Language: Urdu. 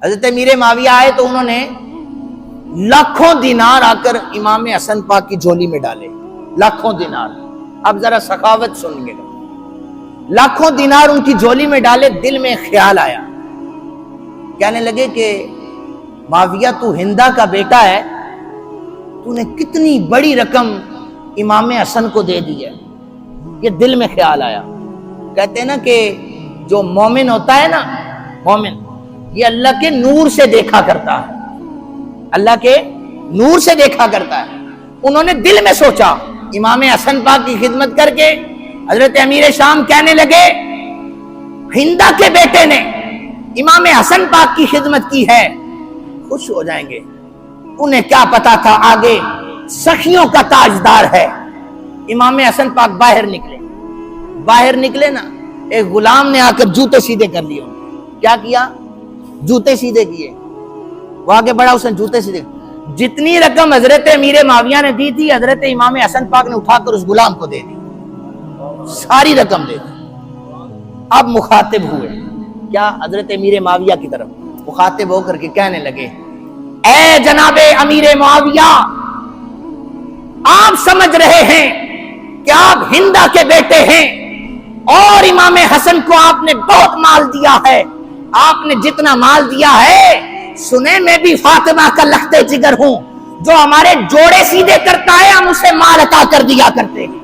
حضرت امیر معاویہ آئے تو انہوں نے لاکھوں دینار آ کر امام حسن پاک کی جھولی میں ڈالے، لاکھوں دینار۔ اب ذرا سخاوت سنیے گا، لاکھوں دینار ان کی جھولی میں ڈالے۔ دل میں خیال آیا، کہنے لگے کہ معاویہ تو ہندا کا بیٹا ہے، تو نے کتنی بڑی رقم امام حسن کو دے دی ہے۔ یہ دل میں خیال آیا۔ کہتے ہیں نا کہ جو مومن ہوتا ہے نا، مومن یہ اللہ کے نور سے دیکھا کرتا ہے، اللہ کے نور سے دیکھا کرتا ہے۔ انہوں نے دل میں سوچا، امام حسن پاک کی خدمت کر کے حضرت امیر شام کہنے لگے ہندا کے بیٹے نے امام حسن پاک کی خدمت کی ہے، خوش ہو جائیں گے۔ انہیں کیا پتا تھا آگے سخیوں کا تاجدار ہے۔ امام حسن پاک باہر نکلے نا، ایک غلام نے آ کر جوتے سیدھے کر لیے۔ کیا کیا؟ جوتے سیدھے کیے۔ وہ آگے بڑھا، اس نے جوتے سیدھے۔ جتنی رقم حضرت امیر معاویہ نے دی تھی، حضرت امام حسن پاک نے اٹھا کر اس غلام کو دے دی، ساری رقم دے دی۔ اب مخاطب ہوئے، کیا؟ حضرت امیر معاویہ کی طرف مخاطب ہو کر کے کہنے لگے، اے جناب امیر معاویہ، آپ سمجھ رہے ہیں کہ آپ ہندا کے بیٹے ہیں اور امام حسن کو آپ نے بہت مال دیا ہے۔ آپ نے جتنا مال دیا ہے، سنے میں بھی فاطمہ کا لخت جگر ہوں، جو ہمارے جوڑے سیدھے کرتا ہے ہم اسے مال عطا کر دیا کرتے ہیں۔